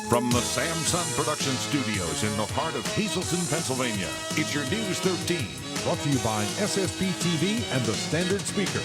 From the Samson Production Studios in the heart of Hazleton, Pennsylvania, it's your News 13. Brought to you by SSP TV and the Standard Speaker.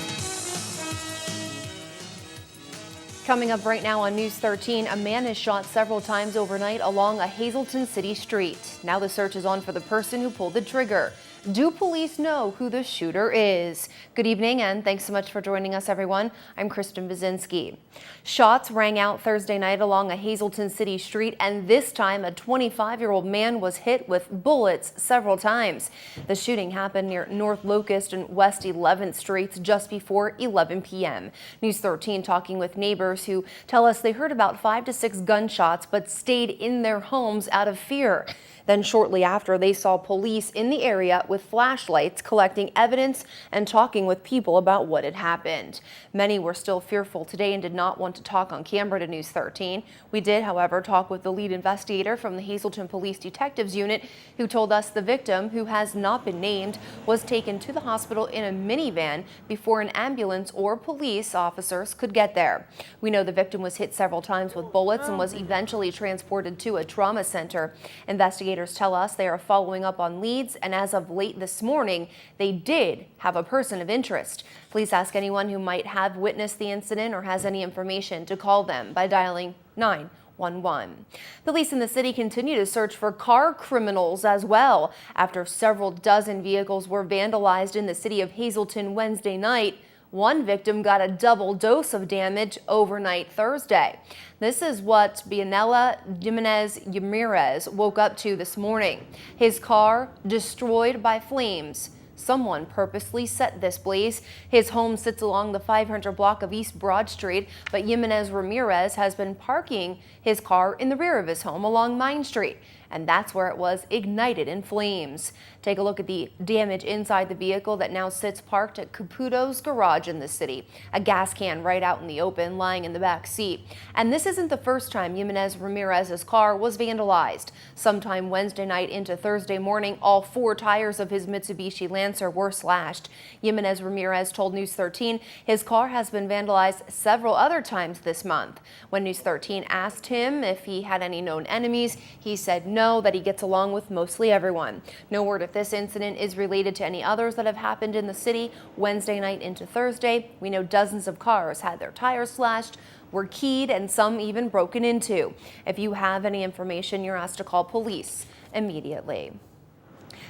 Coming up right now on News 13, a man is shot several times overnight along a Hazleton city street. Now the search is on for the person who pulled the trigger. Do police know who the shooter is? Good evening and thanks so much for joining us, everyone. I'm Kristen Bazinski. Shots rang out Thursday night along a Hazleton city street, and this time a 25-year-old man was hit with bullets several times. The shooting happened near North Locust and West 11th Streets just before 11 p.m. News 13 talking with neighbors who tell us they heard about 5 to 6 gunshots but stayed in their homes out of fear. Then shortly after, they saw police in the area with flashlights collecting evidence and talking with people about what had happened. Many were still fearful today and did not want to talk on camera to News 13. We did, however, talk with the lead investigator from the Hazleton Police Detectives Unit, who told us the victim, who has not been named, was taken to the hospital in a minivan before an ambulance or police officers could get there. We know the victim was hit several times with bullets and was eventually transported to a trauma center. Investigators tell us they are following up on leads, and as of late this morning, they did have a person of interest. Please ask anyone who might have witnessed the incident or has any information to call them by dialing 911. Police in the city continue to search for car criminals as well, after several dozen vehicles were vandalized in the city of Hazleton Wednesday night. One victim got a double dose of damage overnight Thursday. This is what Bianella Jimenez Ramirez woke up to this morning. His car destroyed by flames. Someone purposely set this blaze. His home sits along the 500 block of East Broad Street, but Jimenez Ramirez has been parking his car in the rear of his home along Main Street, and that's where it was ignited in flames. Take a look at the damage inside the vehicle that now sits parked at Caputo's garage in the city. A gas can right out in the open, lying in the back seat. And this isn't the first time Jimenez Ramirez's car was vandalized. Sometime Wednesday night into Thursday morning, all 4 tires of his Mitsubishi Lancer were slashed. Jimenez Ramirez told News 13 his car has been vandalized several other times this month. When News 13 asked him if he had any known enemies, he said no, that he gets along with mostly everyone. No word if this incident is related to any others that have happened in the city Wednesday night into Thursday. We know dozens of cars had their tires slashed, were keyed, and some even broken into. If you have any information, you're asked to call police immediately.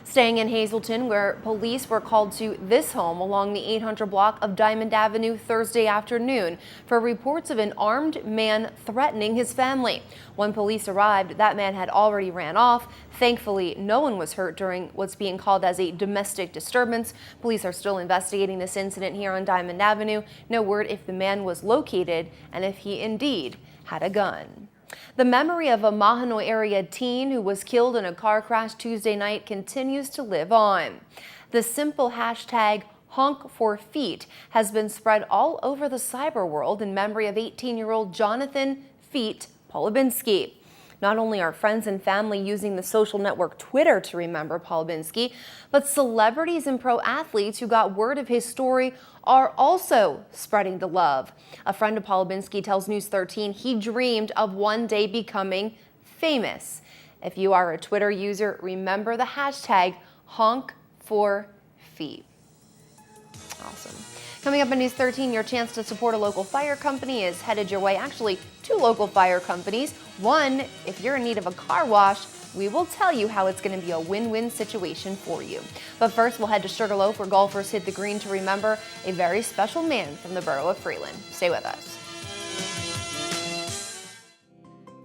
Staying in Hazleton, where police were called to this home along the 800 block of Diamond Avenue Thursday afternoon for reports of an armed man threatening his family. When police arrived, that man had already ran off. Thankfully, no one was hurt during what's being called as a domestic disturbance. Police are still investigating this incident here on Diamond Avenue. No word if the man was located and if he indeed had a gun. The memory of a Mahanoy area teen who was killed in a car crash Tuesday night continues to live on. The simple hashtag #HonkForFeet has been spread all over the cyber world in memory of 18-year-old Jonathan Feet Polubinski. Not only are friends and family using the social network Twitter to remember Polubinski, but celebrities and pro athletes who got word of his story are also spreading the love. A friend of Polubinski tells News 13 he dreamed of one day becoming famous. If you are a Twitter user, remember the hashtag #HonkForFeet. Awesome. Coming up in News 13, your chance to support a local fire company is headed your way. Actually, 2 local fire companies. One, if you're in need of a car wash, we will tell you how it's going to be a win-win situation for you. But first, we'll head to Sugarloaf, where golfers hit the green to remember a very special man from the borough of Freeland. Stay with us.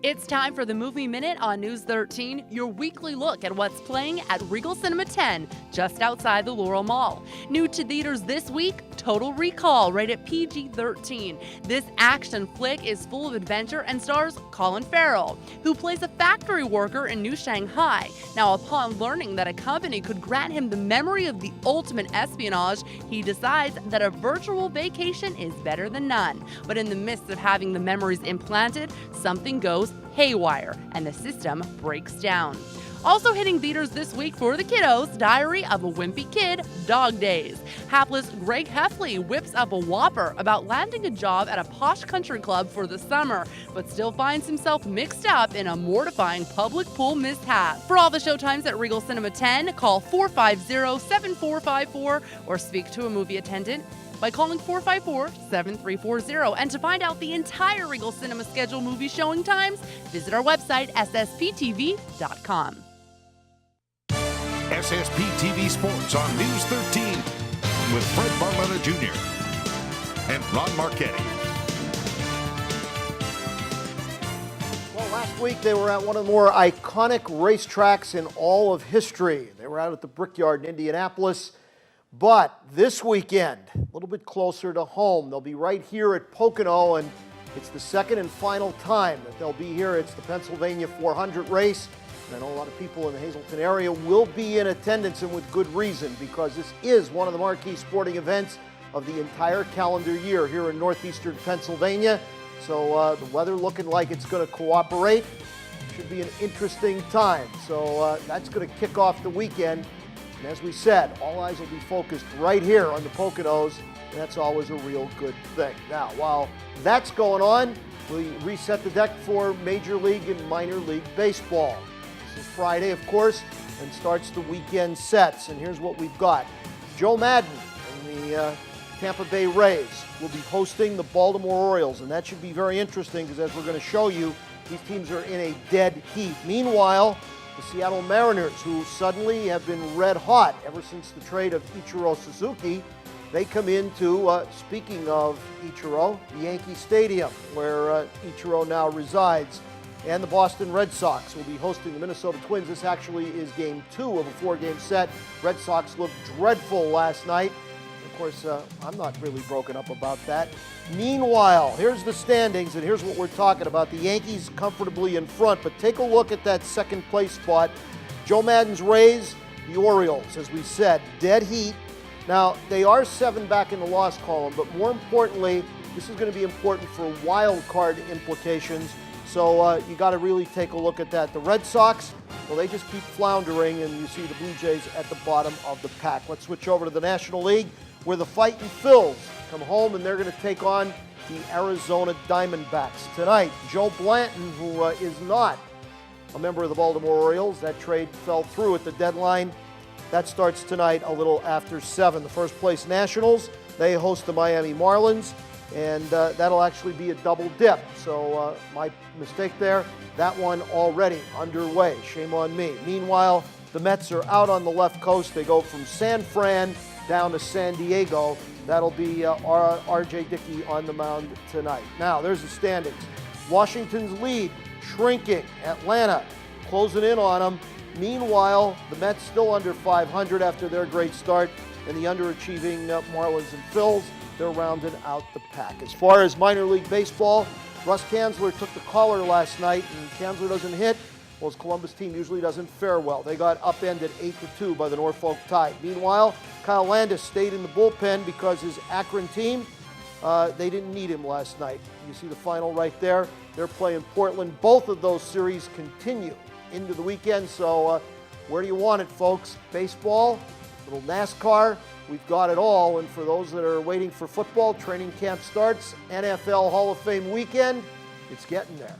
It's time for the Movie Minute on News 13, your weekly look at what's playing at Regal Cinema 10, just outside the Laurel Mall. New to theaters this week, Total Recall, rated PG-13. This action flick is full of adventure and stars Colin Farrell, who plays a factory worker in New Shanghai. Now, upon learning that a company could grant him the memory of the ultimate espionage, he decides that a virtual vacation is better than none. But in the midst of having the memories implanted, something goes haywire and the system breaks down. Also hitting theaters this week for the kiddos, Diary of a Wimpy Kid, Dog Days. Hapless Greg Heffley whips up a whopper about landing a job at a posh country club for the summer, but still finds himself mixed up in a mortifying public pool mishap. For all the showtimes at Regal Cinema 10, call 450-7454 or speak to a movie attendant by calling 454-7340. And to find out the entire Regal Cinema schedule movie showing times, visit our website, ssptv.com. SSP TV Sports on News 13 with Fred Barletta Jr. and Ron Marchetti. Well, last week they were at one of the more iconic racetracks in all of history. They were out at the Brickyard in Indianapolis. But this weekend, a little bit closer to home, they'll be right here at Pocono, and it's the second and final time that they'll be here. It's the Pennsylvania 400 race. And I know a lot of people in the Hazleton area will be in attendance, and with good reason, because this is one of the marquee sporting events of the entire calendar year here in northeastern Pennsylvania. So the weather looking like it's going to cooperate. Should be an interesting time. So that's going to kick off the weekend. And as we said, all eyes will be focused right here on the Poconos, and that's always a real good thing. Now, while that's going on, we reset the deck for Major League and Minor League Baseball. This is Friday, of course, and starts the weekend sets. And here's what we've got. Joe Madden and the Tampa Bay Rays will be hosting the Baltimore Orioles, and that should be very interesting because, as we're going to show you, these teams are in a dead heat. Meanwhile, the Seattle Mariners, who suddenly have been red hot ever since the trade of Ichiro Suzuki, they come into, speaking of Ichiro, the Yankee Stadium, where Ichiro now resides. And the Boston Red Sox will be hosting the Minnesota Twins. This actually is game 2 of a 4-game set. Red Sox looked dreadful last night. Of course, I'm not really broken up about that. Meanwhile, here's the standings, and here's what we're talking about. The Yankees comfortably in front, but take a look at that second place spot. Joe Madden's Rays, the Orioles, as we said, dead heat. Now, they are 7 back in the loss column, but more importantly, this is going to be important for wild card implications. So you got to really take a look at that. The Red Sox, well, they just keep floundering, and you see the Blue Jays at the bottom of the pack. Let's switch over to the National League, where the Fightin' Phils come home, and they're going to take on the Arizona Diamondbacks tonight. Joe Blanton, who is not a member of the Baltimore Orioles, that trade fell through at the deadline. That starts tonight a little after 7. The first place Nationals, they host the Miami Marlins, and that'll actually be a double dip. So my mistake there, that one already underway. Shame on me. Meanwhile, the Mets are out on the left coast. They go from San Fran down to San Diego. That'll be R.J. Dickey on the mound tonight. Now, there's the standings. Washington's lead shrinking. Atlanta closing in on them. Meanwhile, the Mets still under 500 after their great start, and the underachieving Marlins and Phils, they're rounding out the pack. As far as minor league baseball, Russ Kanzler took the collar last night, and Kanzler doesn't hit. Well, his Columbus team usually doesn't fare well. They got upended 8-2 by the Norfolk Tide. Meanwhile, Kyle Landis stayed in the bullpen because his Akron team, they didn't need him last night. You see the final right there. They're playing Portland. Both of those series continue into the weekend. So where do you want it, folks? Baseball, little NASCAR. We've got it all. And for those that are waiting for football, training camp starts. NFL Hall of Fame weekend. It's getting there.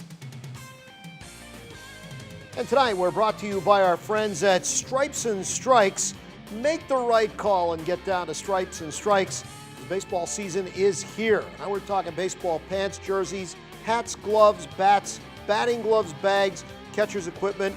And tonight we're brought to you by our friends at Stripes and Strikes. Make the right call and get down to Stripes and Strikes. The baseball season is here. Now we're talking baseball pants, jerseys, hats, gloves, bats, batting gloves, bags, catcher's equipment.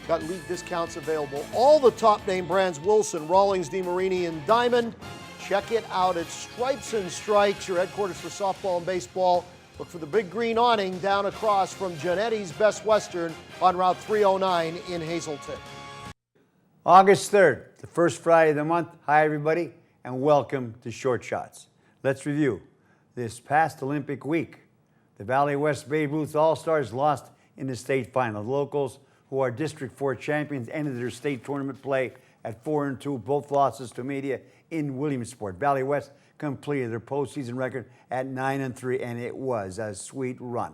Got league discounts available. All the top name brands, Wilson, Rawlings, DeMarini, and Diamond. Check it out at Stripes and Strikes, your headquarters for softball and baseball. Look for the big green awning down across from Gianetti's Best Western on Route 309 in Hazleton. August 3rd, the first Friday of the month. Hi, everybody, and welcome to Short Shots. Let's review. This past Olympic week, the Valley West Babe Ruth All-Stars lost in the state final. The locals, who are District 4 champions, ended their state tournament play at 4-2, both losses to media in Williamsport. Valley West completed their postseason record at 9-3, and it was a sweet run.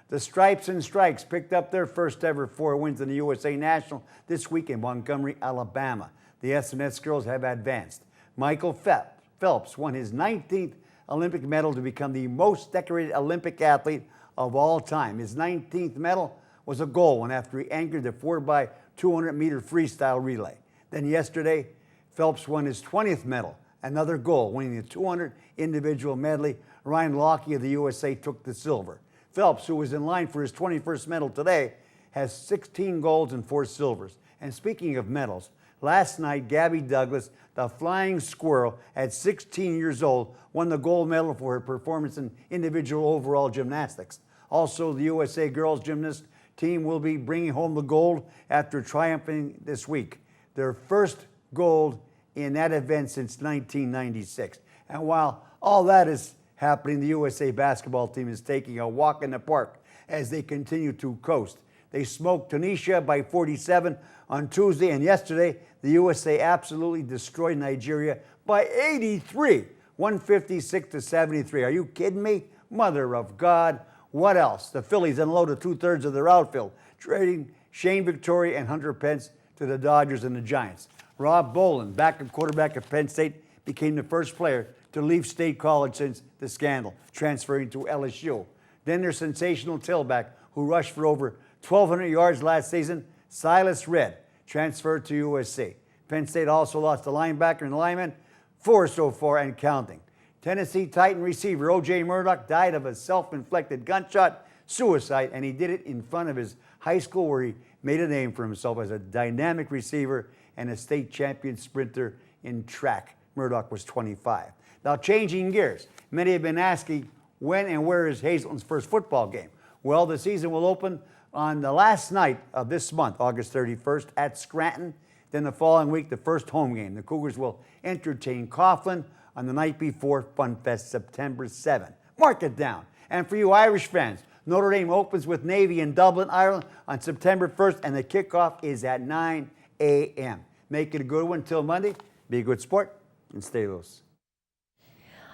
The Stripes and Strikes picked up their first ever 4 wins in the USA National this week in Montgomery, Alabama. The S&S girls have advanced. Michael Phelps won his 19th Olympic medal to become the most decorated Olympic athlete of all time. His 19th medal was a gold one after he anchored the 4x200 meter freestyle relay. Then yesterday, Phelps won his 20th medal, another gold, winning the 200 individual medley. Ryan Lochte of the USA took the silver. Phelps, who was in line for his 21st medal today, has 16 golds and 4 silvers. And speaking of medals, last night, Gabby Douglas, the flying squirrel, at 16 years old, won the gold medal for her performance in individual overall gymnastics. Also, the USA girls gymnast team will be bringing home the gold after triumphing this week. Their first gold in that event since 1996. And while all that is happening, the USA basketball team is taking a walk in the park as they continue to coast. They smoked Tunisia by 47 on Tuesday, and yesterday the USA absolutely destroyed Nigeria by 83, 156-73. Are you kidding me? Mother of God. What else? The Phillies unloaded 2/3 of their outfield, trading Shane Victoria and Hunter Pence to the Dodgers and the Giants. Rob Bolin, backup quarterback at Penn State, became the first player to leave State College since the scandal, transferring to LSU. Then their sensational tailback, who rushed for over 1,200 yards last season, Silas Redd, transferred to USC. Penn State also lost a linebacker and lineman, 4 so far and counting. Tennessee Titan receiver O.J. Murdoch died of a self-inflicted gunshot suicide, and he did it in front of his high school where he made a name for himself as a dynamic receiver and a state champion sprinter in track. Murdoch was 25. Now, changing gears, many have been asking when and where is Hazleton's first football game? Well, the season will open on the last night of this month, August 31st, at Scranton. Then the following week, the first home game. The Cougars will entertain Coughlin on the night before Fun Fest, September 7th. Mark it down. And for you Irish fans, Notre Dame opens with Navy in Dublin, Ireland on September 1st, and the kickoff is at 9 a.m. Make it a good one till Monday. Be a good sport and stay loose.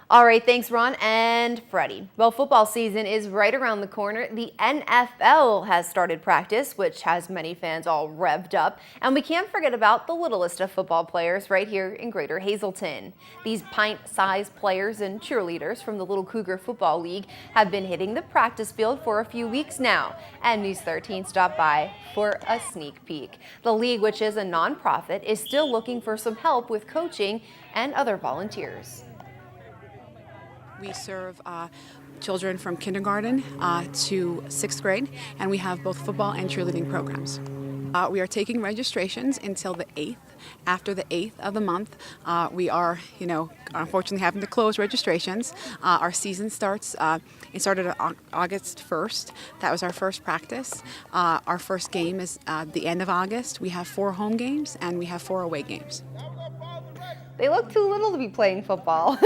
All right, thanks, Ron and Freddie. Well, football season is right around the corner. The NFL has started practice, which has many fans all revved up. And we can't forget about the littlest of football players right here in Greater Hazleton. These pint-sized players and cheerleaders from the Little Cougar Football League have been hitting the practice field for a few weeks now. And News 13 stopped by for a sneak peek. The league, which is a nonprofit, is still looking for some help with coaching and other volunteers. We serve children from kindergarten to 6th grade, and we have both football and cheerleading programs. We are taking registrations until the 8th. After the 8th of the month, we are, unfortunately having to close registrations. Our season starts, it started on August 1st. That was our first practice. Our first game is the end of August. We have 4 home games, and we have 4 away games. They look too little to be playing football.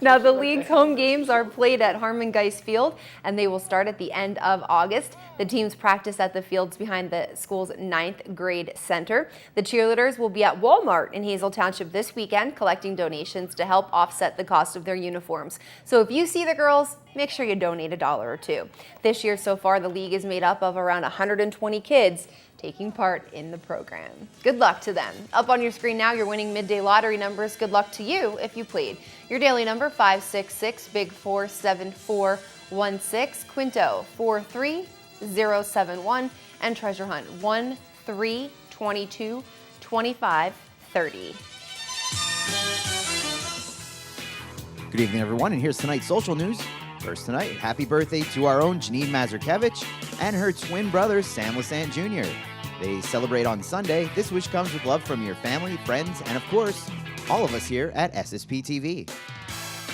Now, the league's home games are played at Harmon Geist Field, and they will start at the end of August. The teams practice at the fields behind the school's 9th grade center. The cheerleaders will be at Walmart in Hazel Township this weekend, collecting donations to help offset the cost of their uniforms. So if you see the girls, make sure you donate $1 or $2. This year so far, the league is made up of around 120 kids taking part in the program. Good luck to them. Up on your screen now, your winning midday lottery numbers. Good luck to you if you played. Your daily number, 566, Big 47416, Quinto 43071, and Treasure Hunt 13222530. Good evening, everyone, and here's tonight's social news. First tonight, happy birthday to our own Janine Mazurkevich and her twin brother, Sam Lassant Jr. They celebrate on Sunday. This wish comes with love from your family, friends, and of course, all of us here at SSP TV.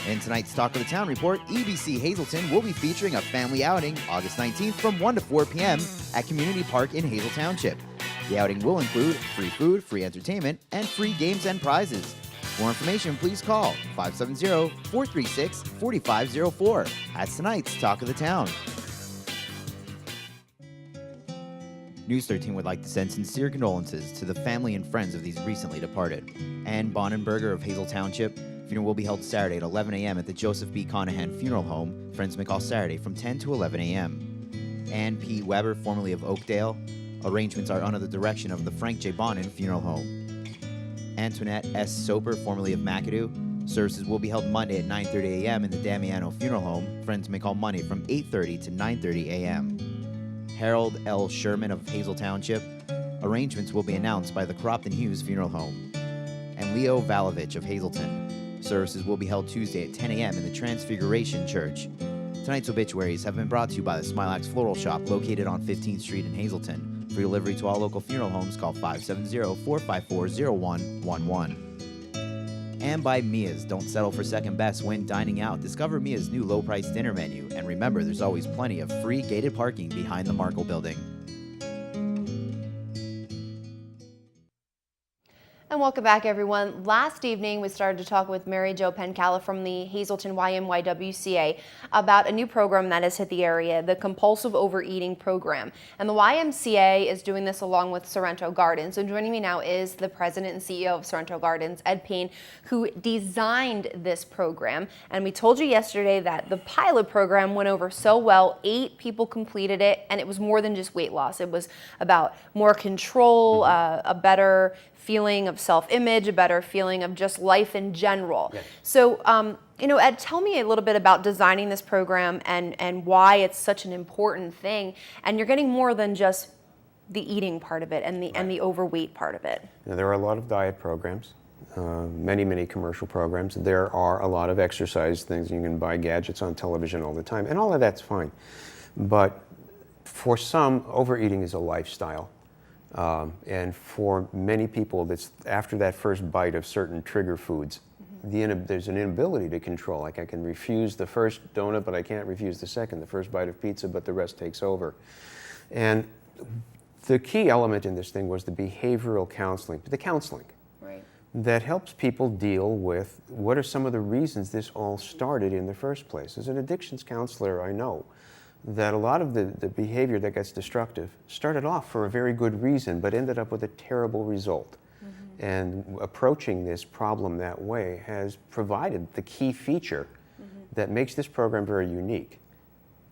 In tonight's Talk of the Town report, EBC Hazleton will be featuring a family outing August 19th from 1 to 4 p.m. at Community Park in Hazel Township. The outing will include free food, free entertainment, and free games and prizes. For more information, please call 570-436-4504. That's tonight's Talk of the Town. News 13 would like to send sincere condolences to the family and friends of these recently departed. Ann Bonenberger of Hazel Township. Funeral will be held Saturday at 11 a.m. at the Joseph B. Conahan Funeral Home, Friends McCall Saturday from 10 to 11 a.m. Ann P. Weber, formerly of Oakdale. Arrangements are under the direction of the Frank J. Bonin Funeral Home. Antoinette S. Soper, formerly of McAdoo. Services will be held Monday at 9:30 a.m. in the Damiano Funeral Home. Friends may call Monday from 8:30 to 9:30 a.m. Harold L. Sherman of Hazel Township. Arrangements will be announced by the Cropton Hughes Funeral Home. And Leo Valovich of Hazleton. Services will be held Tuesday at 10 a.m. in the Transfiguration Church. Tonight's obituaries have been brought to you by the Smilax Floral Shop located on 15th Street in Hazleton. For delivery to all local funeral homes, call 570-454-0111. And by Mia's. Don't settle for second best when dining out. Discover Mia's new low-price dinner menu. And remember, there's always plenty of free gated parking behind the Markle Building. And welcome back, everyone. Last evening, we started to talk with Mary Jo Pencala from the Hazleton YMYWCA about a new program that has hit the area, the Compulsive Overeating Program. And the YMCA is doing this along with Sorrento Gardens. So joining me now is the president and CEO of Sorrento Gardens, Ed Payne, who designed this program. And we told you yesterday that the pilot program went over so well. 8 people completed it, and it was more than just weight loss. It was about more control, a better feeling of self-image, a better feeling of just life in general. Yes. So, Ed, tell me a little bit about designing this program and why it's such an important thing. And you're getting more than just the eating part of it and the overweight part of it. Now, there are a lot of diet programs, many commercial programs. There are a lot of exercise things. You can buy gadgets on television all the time, and all of that's fine. But for some, overeating is a lifestyle. And for many people, that's after that first bite of certain trigger foods, there's an inability to control. Like, I can refuse the first donut, but I can't refuse the second. The first bite of pizza, but the rest takes over. And the key element in this thing was the behavioral counseling, Right. that helps people deal with what are some of the reasons this all started in the first place. As an addictions counselor, I know that a lot of the behavior that gets destructive started off for a very good reason, but ended up with a terrible result. And approaching this problem that way has provided the key feature that makes this program very unique.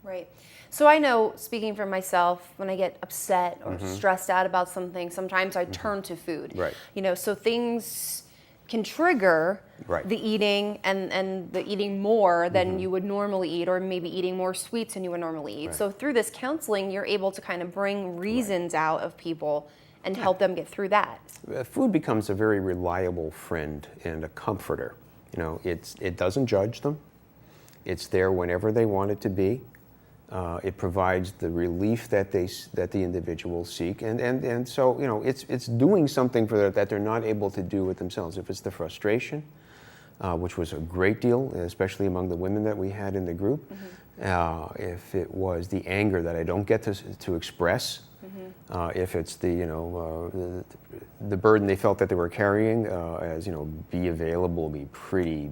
Right. So I know, speaking for myself, when I get upset or stressed out about something, sometimes I turn to food. Right. So things can trigger the eating and the eating more than you would normally eat, or maybe eating more sweets than you would normally eat. Right. So through this counseling, you're able to kind of bring reasons out of people and help them get through that. Food becomes a very reliable friend and a comforter. It doesn't judge them. It's there whenever they want it to be. It provides the relief that the individuals seek, and so it's doing something for that they're not able to do with themselves. If it's the frustration, which was a great deal, especially among the women that we had in the group, if it was the anger that I don't get to express, if it's the burden they felt that they were carrying, as be available, be pretty,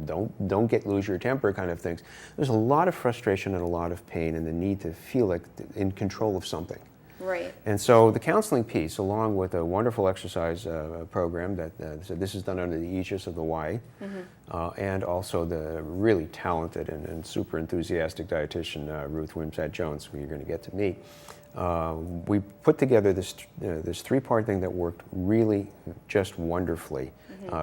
don't lose your temper kind of things. There's a lot of frustration and a lot of pain and the need to feel like in control of something. Right. And so the counseling piece, along with a wonderful exercise program so this is done under the aegis of the Y, and also the really talented and super enthusiastic dietitian Ruth Wimsatt-Jones, who you're going to get to meet. We put together this 3-part thing that worked really just wonderfully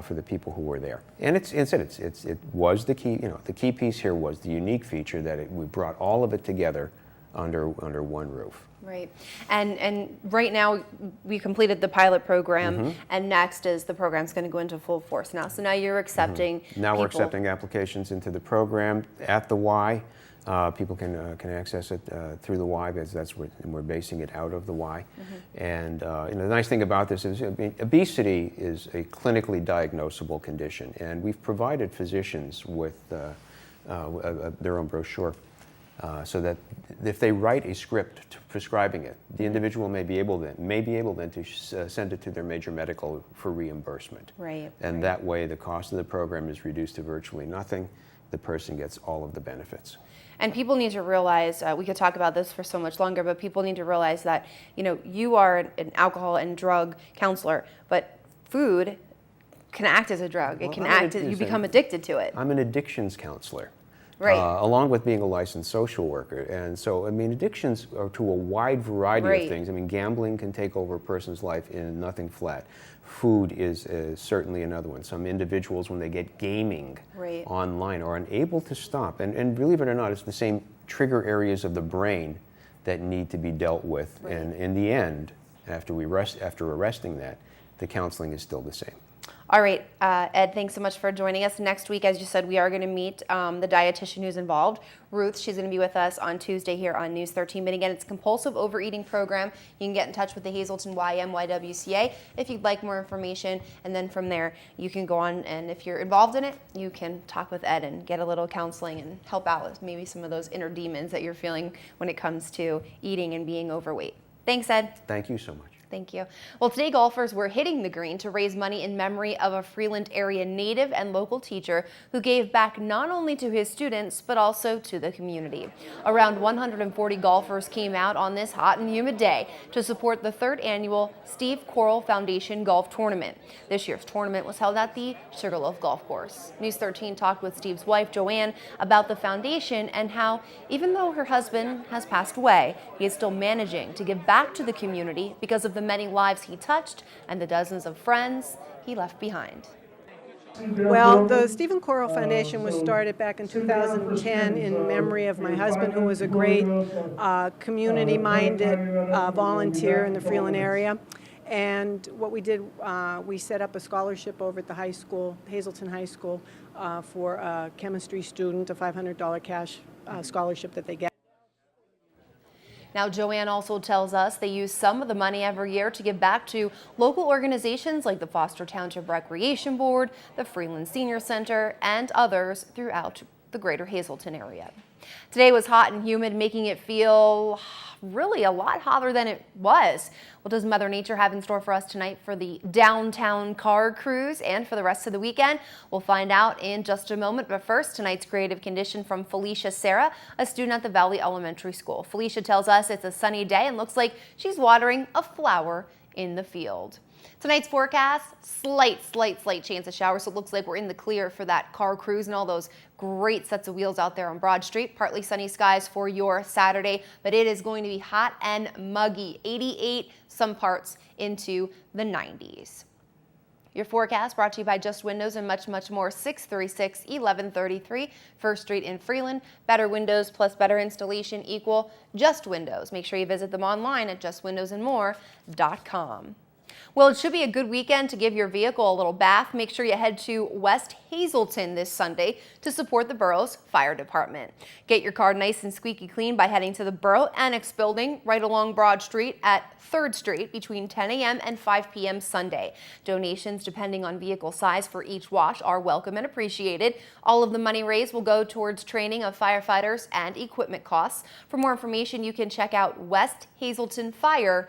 for the people who were there. And it was the key. The key piece here was the unique feature that we brought all of it together under one roof. Right. And right now we completed the pilot program, and next is the program's going to go into full force now. So now you're accepting Now we're people. accepting applications into the program at the Y. People can access it through the Y, because we're basing it out of the Y. And the nice thing about this is obesity is a clinically diagnosable condition, and we've provided physicians with their own brochure. So that if they write a script prescribing it, the individual may be able then to send it to their major medical for reimbursement. Right. And that way the cost of the program is reduced to virtually nothing. The person gets all of the benefits. And people need to realize, we could talk about this for so much longer, but people need to realize that, you are an alcohol and drug counselor, but food can act as a drug. It can act, you become addicted to it. I'm an addictions counselor. Right. Along with being a licensed social worker. And so, I mean, addictions are to a wide variety Right. of things. I mean, gambling can take over a person's life in nothing flat. Food is certainly another one. Some individuals, when they get gaming Right. online, are unable to stop. And believe it or not, it's the same trigger areas of the brain that need to be dealt with. Right. And in the end, after arresting that, the counseling is still the same. All right, Ed, thanks so much for joining us. Next week, as you said, we are going to meet the dietitian who's involved, Ruth. She's going to be with us on Tuesday here on News 13. But again, it's a compulsive overeating program. You can get in touch with the Hazleton YMYWCA if you'd like more information. And then from there, you can go on, and if you're involved in it, you can talk with Ed and get a little counseling and help out with maybe some of those inner demons that you're feeling when it comes to eating and being overweight. Thanks, Ed. Thank you so much. Thank you. Well, today golfers were hitting the green to raise money in memory of a Freeland area native and local teacher who gave back not only to his students, but also to the community. Around 140 golfers came out on this hot and humid day to support the 3rd annual Steve Coral Foundation Golf Tournament. This year's tournament was held at the Sugarloaf Golf Course. News 13 talked with Steve's wife, Joanne, about the foundation and how, even though her husband has passed away, he is still managing to give back to the community because of the many lives he touched and the dozens of friends he left behind. Well, the Stephen Coral Foundation was started back in 2010 in memory of my husband, who was a great community-minded volunteer in the Freeland area. And what we did, we set up a scholarship over at the high school, Hazleton High School, for a chemistry student, a $500 cash scholarship that they get. Now, Joanne also tells us they use some of the money every year to give back to local organizations like the Foster Township Recreation Board, the Freeland Senior Center, and others throughout the greater Hazleton area. Today was hot and humid, making it feel really a lot hotter than it was. What does Mother Nature have in store for us tonight for the downtown car cruise and for the rest of the weekend? We'll find out in just a moment, but first, tonight's creative condition from Felicia Sarah, a student at the Valley Elementary School. Felicia tells us it's a sunny day and looks like she's watering a flower in the field. Tonight's forecast, slight chance of showers, so it looks like we're in the clear for that car cruise and all those great sets of wheels out there on Broad Street. Partly sunny skies for your Saturday, but it is going to be hot and muggy. 88, some parts into the 90s. Your forecast brought to you by Just Windows and much more. 636-1133 First Street in Freeland. Better windows plus better installation equal Just Windows. Make sure you visit them online at justwindowsandmore.com. Well, it should be a good weekend to give your vehicle a little bath. Make sure you head to West Hazleton this Sunday to support the borough's fire department. Get your car nice and squeaky clean by heading to the Borough Annex building right along Broad Street at 3rd Street between 10 a.m. and 5 p.m. Sunday. Donations, depending on vehicle size for each wash, are welcome and appreciated. All of the money raised will go towards training of firefighters and equipment costs. For more information, you can check out westhazletonfire.com.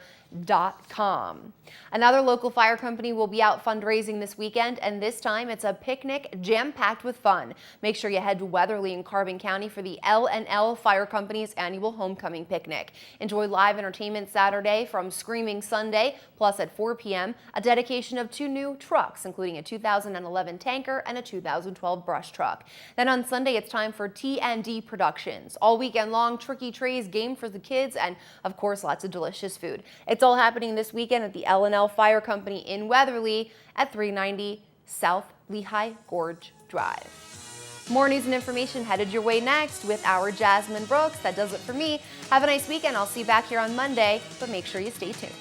Another local fire company will be out fundraising this weekend, and this time it's a picnic jam-packed with fun. Make sure you head to Weatherly in Carbon County for the L&L Fire Company's annual homecoming picnic. Enjoy live entertainment Saturday from Screaming Sunday, plus at 4 p.m. a dedication of 2 new trucks, including a 2011 tanker and a 2012 brush truck. Then on Sunday, it's time for T&D Productions. All weekend long, tricky trays, game for the kids, and of course, lots of delicious food. It's all happening this weekend at the L&L Fire Company in Weatherly at 390 South Lehigh Gorge Drive. More news and information headed your way next with our Jasmine Brooks. That does it for me. Have a nice weekend. I'll see you back here on Monday, but make sure you stay tuned.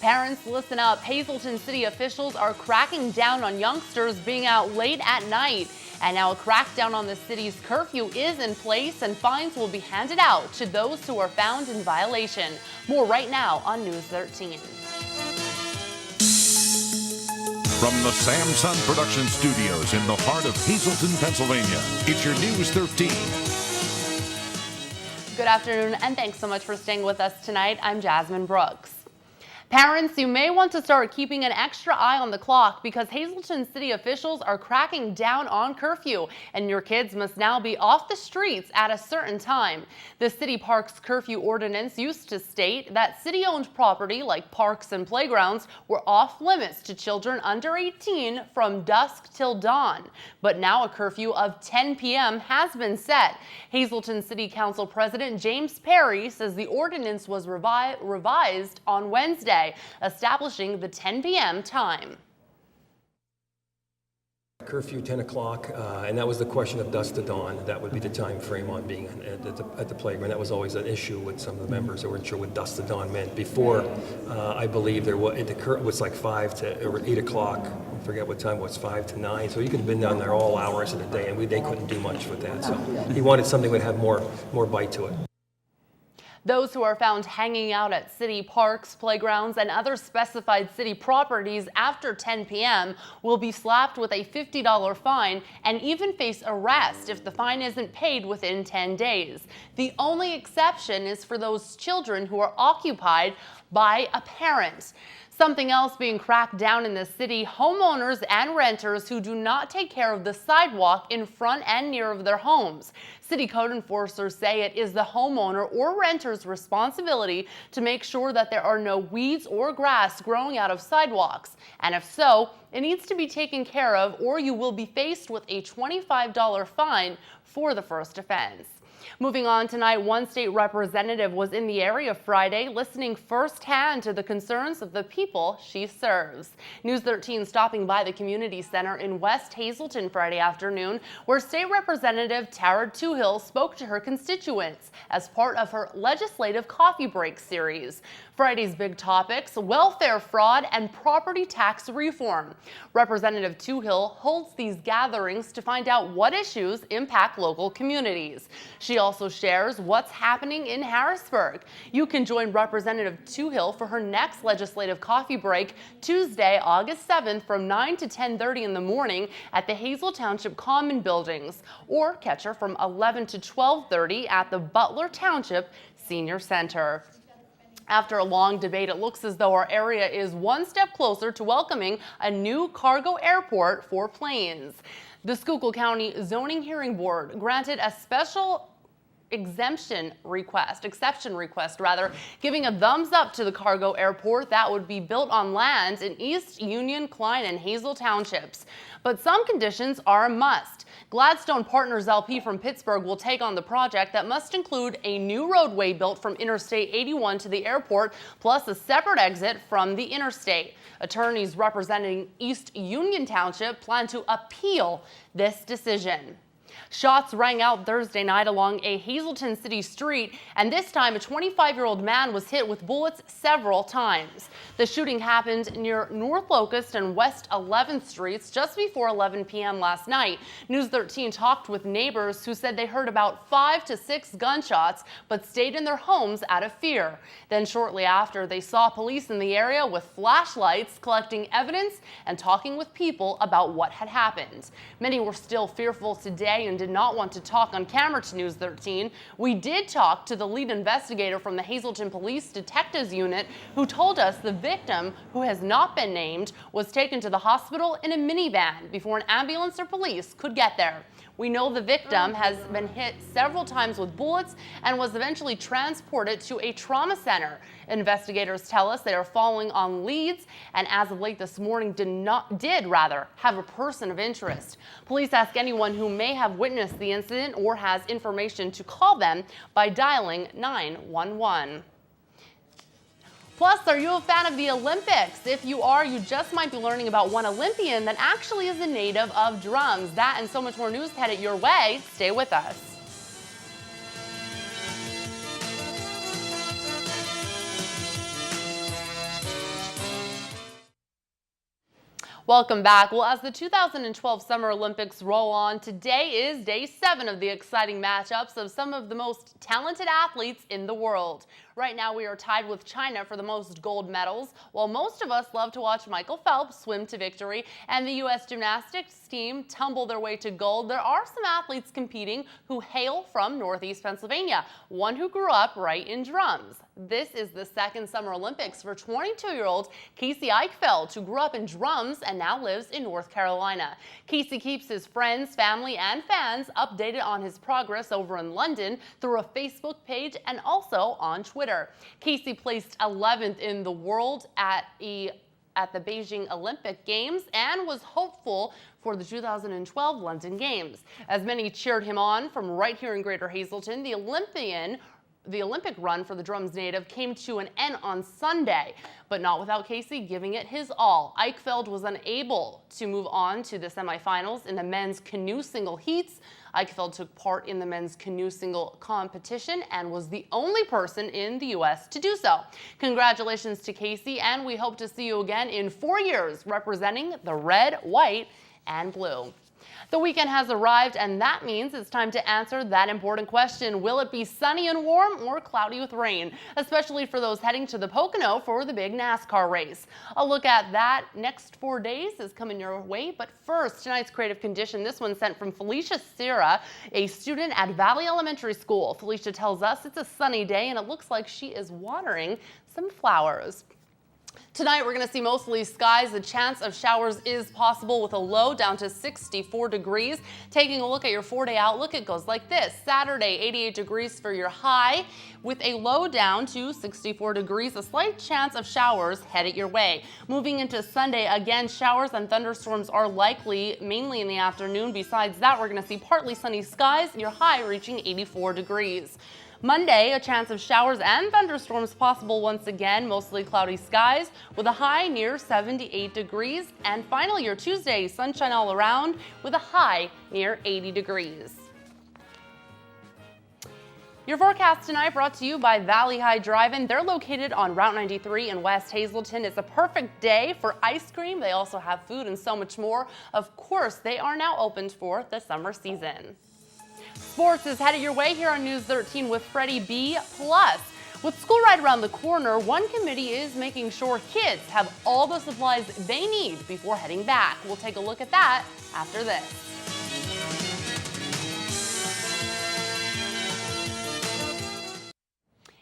Parents, listen up. Hazleton city officials are cracking down on youngsters being out late at night. And now a crackdown on the city's curfew is in place, and fines will be handed out to those who are found in violation. More right now on News 13. From the Samson Production Studios in the heart of Hazleton, Pennsylvania, it's your News 13. Good afternoon, and thanks so much for staying with us tonight. I'm Jasmine Brooks. Parents, you may want to start keeping an extra eye on the clock because Hazleton city officials are cracking down on curfew, and your kids must now be off the streets at a certain time. The city parks curfew ordinance used to state that city-owned property like parks and playgrounds were off limits to children under 18 from dusk till dawn. But now a curfew of 10 p.m. has been set. Hazleton City Council President James Perry says the ordinance was revised on Wednesday, establishing the 10 p.m. time. Curfew 10 o'clock, and that was the question of dusk to dawn. That would be the time frame on being at the playground. That was always an issue with some of the members who weren't sure what dusk to dawn meant. Before, I believe there was like 5 to or 8 o'clock. I forget what time it was, 5 to 9. So you could have been down there all hours of the day, and they couldn't do much with that. So he wanted something that would have more bite to it. Those who are found hanging out at city parks, playgrounds, and other specified city properties after 10 p.m. will be slapped with a $50 fine and even face arrest if the fine isn't paid within 10 days. The only exception is for those children who are occupied by a parent. Something else being cracked down in the city: homeowners and renters who do not take care of the sidewalk in front and near of their homes. City code enforcers say it is the homeowner or renter's responsibility to make sure that there are no weeds or grass growing out of sidewalks. And if so, it needs to be taken care of, or you will be faced with a $25 fine for the first offense. Moving on tonight, one state representative was in the area Friday listening firsthand to the concerns of the people she serves. News 13 stopping by the community center in West Hazleton Friday afternoon, where State Representative Tara Toohill spoke to her constituents as part of her legislative coffee break series. Friday's big topics: welfare fraud and property tax reform. Representative Toohill holds these gatherings to find out what issues impact local communities. She also shares what's happening in Harrisburg. You can join Representative Toohill for her next legislative coffee break Tuesday, August 7th from 9 to 10:30 in the morning at the Hazel Township Common Buildings, or catch her from 11 to 12:30 at the Butler Township Senior Center. After a long debate, it looks as though our area is one step closer to welcoming a new cargo airport for planes. The Schuylkill County Zoning Hearing Board granted a special exception request, giving a thumbs up to the cargo airport that would be built on land in East Union, Klein, and Hazel Townships. But some conditions are a must. Gladstone Partners LP from Pittsburgh will take on the project that must include a new roadway built from Interstate 81 to the airport, plus a separate exit from the interstate. Attorneys representing East Union Township plan to appeal this decision. Shots rang out Thursday night along a Hazleton city street, and this time a 25-year-old man was hit with bullets several times. The shooting happened near North Locust and West 11th Streets just before 11 p.m. last night. News 13 talked with neighbors who said they heard about 5 to 6 gunshots but stayed in their homes out of fear. Then shortly after, they saw police in the area with flashlights collecting evidence and talking with people about what had happened. Many were still fearful today and did not want to talk on camera to News 13. We did talk to the lead investigator from the Hazleton Police Detectives Unit, who told us the victim, who has not been named, was taken to the hospital in a minivan before an ambulance or police could get there. We know the victim has been hit several times with bullets and was eventually transported to a trauma center. Investigators tell us they are following on leads, and as of late this morning did have a person of interest. Police ask anyone who may have witnessed the incident or has information to call them by dialing 911. Plus, are you a fan of the Olympics? If you are, you just might be learning about one Olympian that actually is a native of Drums. That and so much more news headed your way. Stay with us. Welcome back. Well, as the 2012 Summer Olympics roll on, today is day 7 of the exciting matchups of some of the most talented athletes in the world. Right now, we are tied with China for the most gold medals, while most of us love to watch Michael Phelps swim to victory and the U.S. gymnastics team tumble their way to gold, there are some athletes competing who hail from Northeast Pennsylvania, one who grew up right in drums. This is the second Summer Olympics for 22-year-old Casey Eichfeld, who grew up in drums and now lives in North Carolina. Casey keeps his friends, family, and fans updated on his progress over in London through a Facebook page and also on Twitter. Casey placed 11th in the world at the Beijing Olympic Games and was hopeful for the 2012 London Games. As many cheered him on from right here in Greater Hazleton, the Olympic run for the drums native came to an end on Sunday, but not without Casey giving it his all. Eichfeld was unable to move on to the semifinals in the men's canoe single heats. Eichfeld took part in the men's canoe single competition and was the only person in the U.S. to do so. Congratulations to Casey, and we hope to see you again in 4 years representing the red, white, and blue. The weekend has arrived, and that means it's time to answer that important question. Will it be sunny and warm or cloudy with rain? Especially for those heading to the Pocono for the big NASCAR race. A look at that next 4 days is coming your way, but first, tonight's creative condition. This one sent from Felicia Sierra, a student at Valley Elementary School. Felicia tells us it's a sunny day, and it looks like she is watering some flowers. Tonight, we're going to see mostly skies. The chance of showers is possible with a low down to 64 degrees. Taking a look at your 4-day outlook, it goes like this. Saturday, 88 degrees for your high with a low down to 64 degrees. A slight chance of showers headed your way. Moving into Sunday, again, showers and thunderstorms are likely mainly in the afternoon. Besides that, we're going to see partly sunny skies, your high reaching 84 degrees. Monday, a chance of showers and thunderstorms possible once again, mostly cloudy skies with a high near 78 degrees. And finally, your Tuesday, sunshine all around with a high near 80 degrees. Your forecast tonight brought to you by Valley High Drive-In. They're located on Route 93 in West Hazleton. It's a perfect day for ice cream. They also have food and so much more. Of course, they are now opened for the summer season. Sports is headed your way here on News 13 with Freddie B. Plus, with school right around the corner, one committee is making sure kids have all the supplies they need before heading back. We'll take a look at that after this.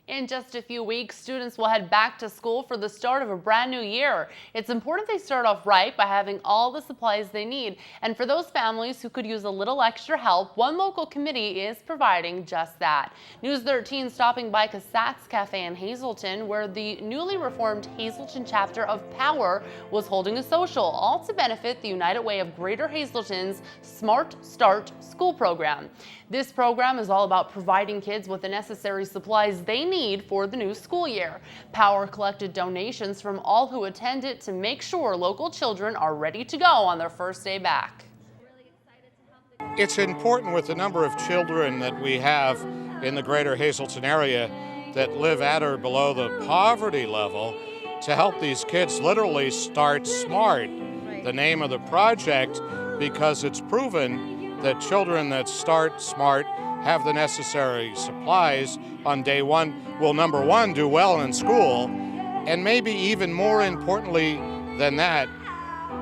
In just a few weeks, students will head back to school for the start of a brand new year. It's important they start off right by having all the supplies they need. And for those families who could use a little extra help, one local committee is providing just that. News 13 stopping by Cassatt's Cafe in Hazleton, where the newly reformed Hazleton chapter of Power was holding a social, all to benefit the United Way of Greater Hazleton's Smart Start school program. This program is all about providing kids with the necessary supplies they need for the new school year. Power collected donations from all who attended to make sure local children are ready to go on their first day back. It's important with the number of children that we have in the Greater Hazleton area that live at or below the poverty level to help these kids literally start smart. The name of the project, because it's proven that children that start smart have the necessary supplies on day one will, number one, do well in school, and maybe even more importantly than that,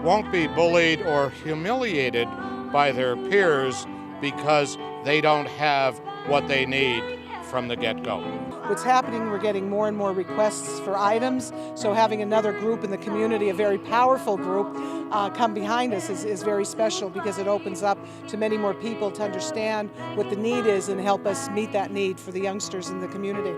won't be bullied or humiliated by their peers because they don't have what they need from the get-go. What's happening, we're getting more and more requests for items, so having another group in the community, a very powerful group, come behind us is very special because it opens up to many more people to understand what the need is and help us meet that need for the youngsters in the community.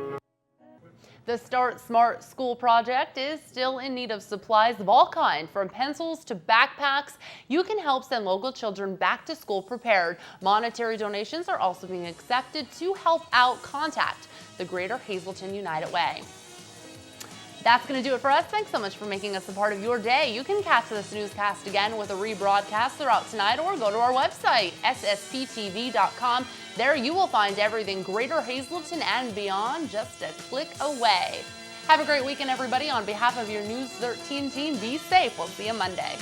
The Start Smart School project is still in need of supplies of all kinds, from pencils to backpacks. You can help send local children back to school prepared. Monetary donations are also being accepted to help out. Contact the Greater Hazleton United Way. That's going to do it for us. Thanks so much for making us a part of your day. You can catch this newscast again with a rebroadcast throughout tonight, or go to our website, ssptv.com. There you will find everything Greater Hazleton and beyond, just a click away. Have a great weekend, everybody. On behalf of your News 13 team, be safe. We'll see you Monday.